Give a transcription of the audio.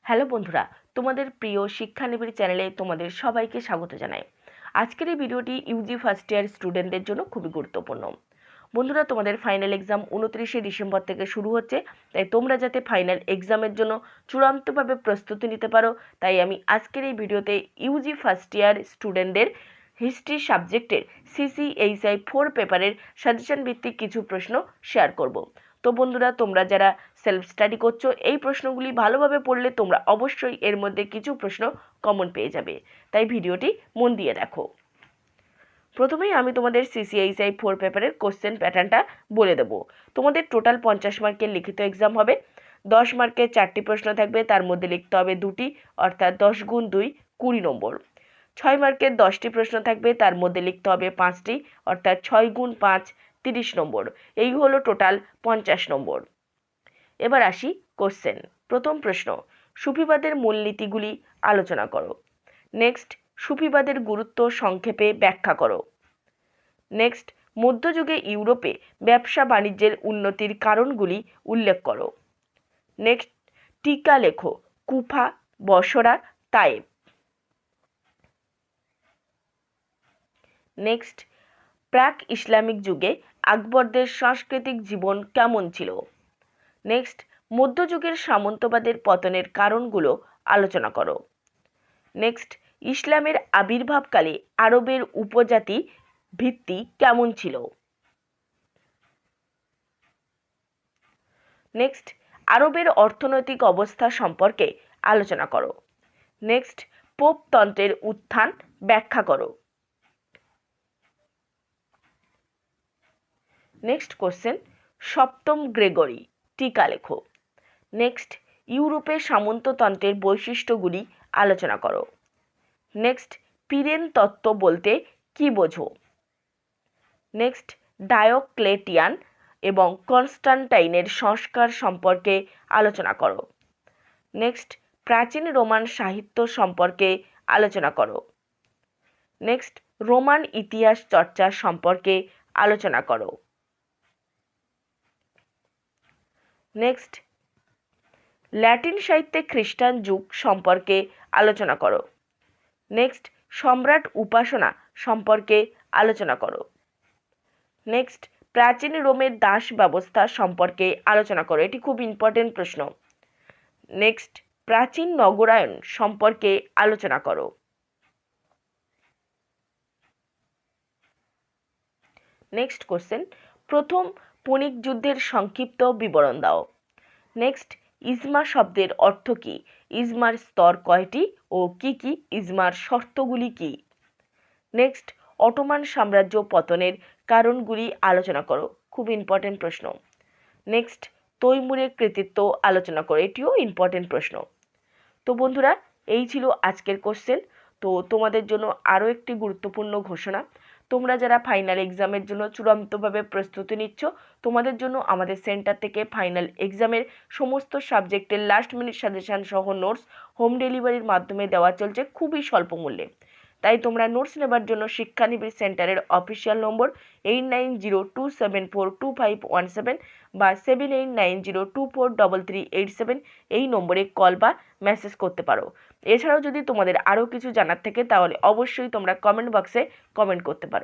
Hello বন্ধুরা, তোমাদের প্রিয় শিক্ষানিবিড় চ্যানেলে তোমাদের সবাইকে স্বাগত জানাই। আজকের এই ভিডিওটি ইউজি ফার্স্ট ইয়ার স্টুডেন্টদের জন্য খুবই গুরুত্বপূর্ণ। বন্ধুরা, তোমাদের ফাইনাল এক্সাম 29শে ডিসেম্বর থেকে শুরু হচ্ছে, তাই তোমরা যাতে ফাইনাল এক্সামের জন্য চূড়ান্তভাবে প্রস্তুতি নিতে পারো, তাই আমি আজকের এই ভিডিওতে ইউজি ফার্স্ট ইয়ার স্টুডেন্টদের হিস্ট্রি সাবজেক্টের CCHI 4 পেপারের সাজেশন ভিত্তিক কিছু প্রশ্ন শেয়ার করব। তো বন্ধুরা, তোমরা যারা সেলফ স্টাডি করছো, এই প্রশ্নগুলি ভালোভাবে পড়লে তোমরা অবশ্যই এর মধ্যে কিছু প্রশ্ন কমন পেয়ে যাবে, তাই ভিডিওটি মন দিয়ে দেখো। প্রথমেই আমি তোমাদের CCHI 4 পেপারের কোশ্চেন প্যাটার্নটা বলে দেবো। তোমাদের টোটাল 50 মার্কের লিখিত এক্সাম হবে। 10 মার্কের 4টি প্রশ্ন থাকবে, তার মধ্যে লিখতে হবে 2টি, অর্থাৎ 10 গুণ 2 20 নম্বর। 6 মার্কের 10টি প্রশ্ন থাকবে, তার মধ্যে লিখতে হবে 5টি, অর্থাৎ 6 গুণ 5 30 নম্বর। এই হলো টোটাল 50 নম্বর। এবার আসি কোশ্চেন। প্রথম প্রশ্ন, সুফিবাদের মূলনীতিগুলি আলোচনা করো। নেক্সট, সুফিবাদের গুরুত্ব সংক্ষেপে ব্যাখ্যা করো। নেক্সট, মধ্যযুগে ইউরোপে ব্যবসা বাণিজ্যের উন্নতির কারণগুলি উল্লেখ করো। নেক্সট, টিকা লেখো কুফা, বসরা, তায়েব। নেক্সট, প্রাক ইসলামিক যুগে আকবরদের সাংস্কৃতিক জীবন কেমন ছিল। নেক্সট, মধ্যযুগের সামন্তবাদের পতনের কারণগুলো আলোচনা করো। নেক্সট, ইসলামের আবির্ভাবকালে আরবের উপজাতি ভিত্তি কেমন ছিল। নেক্সট, আরবের অর্থনৈতিক অবস্থা সম্পর্কে আলোচনা করো। নেক্সট, পোপতন্ত্রের উত্থান ব্যাখ্যা করো। নেক্সট কোশ্চেন, সপ্তম গ্রেগরি, টিকা লেখো। নেক্সট, ইউরোপের সামন্ততন্ত্রের বৈশিষ্ট্যগুলি আলোচনা করো। নেক্সট, পিরেন তত্ত্ব বলতে কি বোঝো। নেক্সট, ডায়োক্লেটিয়ান এবং কনস্টান্টাইনের সংস্কার সম্পর্কে আলোচনা করো। নেক্সট, প্রাচীন রোমান সাহিত্য সম্পর্কে আলোচনা করো। নেক্সট, রোমান ইতিহাস চর্চা সম্পর্কে আলোচনা করো। নেক্সট, ল্যাটিন সাহিত্যে খ্রিস্টান যুগ সম্পর্কে আলোচনা করো। নেক্সট, সম্রাট উপাসনা সম্পর্কে আলোচনা করো। নেক্সট, প্রাচীন রোমের দাস ব্যবস্থা সম্পর্কে আলোচনা করো। এটি খুব ইম্পর্টেন্ট প্রশ্ন। নেক্সট, প্রাচীন নগরায়ন সম্পর্কে আলোচনা করো। নেক্সট কোশ্চেন, প্রথম পুনিক যুদ্ধের সংক্ষিপ্ত বিবরণ দাও। নেক্সট, ইজমা শব্দের অর্থ কী, ইজমার স্তর কয়টি ও কি কি, ইজমার শর্তগুলি কি। নেক্সট, অটোমান সাম্রাজ্য পতনের কারণগুলি আলোচনা করো। খুব ইম্পর্টেন্ট প্রশ্ন। নেক্সট, তৈমুরের কৃতিত্ব আলোচনা করো। এটিও ইম্পর্টেন্ট প্রশ্ন। তো বন্ধুরা, এই ছিল আজকের কোশ্চেন। তো তোমাদের জন্য আরও একটি গুরুত্বপূর্ণ ঘোষণা। তোমরা যারা ফাইনাল এক্সামের জন্য চূড়ান্তভাবে প্রস্তুতি নিচ্ছ, তোমাদের জন্য আমাদের সেন্টার থেকে ফাইনাল এক্সামের সমস্ত সাবজেক্টের লাস্ট মিনিট সাজেশান সহ নোটস হোম ডেলিভারির মাধ্যমে দেওয়া চলছে খুবই স্বল্প মূল্যে। তাই তোমরা নোটস নেবার জন্য শিক্ষানিবিড় সেন্টারের অফিসিয়াল নম্বর 8902742517 বা 7890243387 এই নম্বরে কল বা মেসেজ করতে পারো। এছাড়াও যদি তোমাদের আরও কিছু জানার থাকে তাহলে অবশ্যই তোমরা কমেন্ট বক্সে কমেন্ট করতে পারো।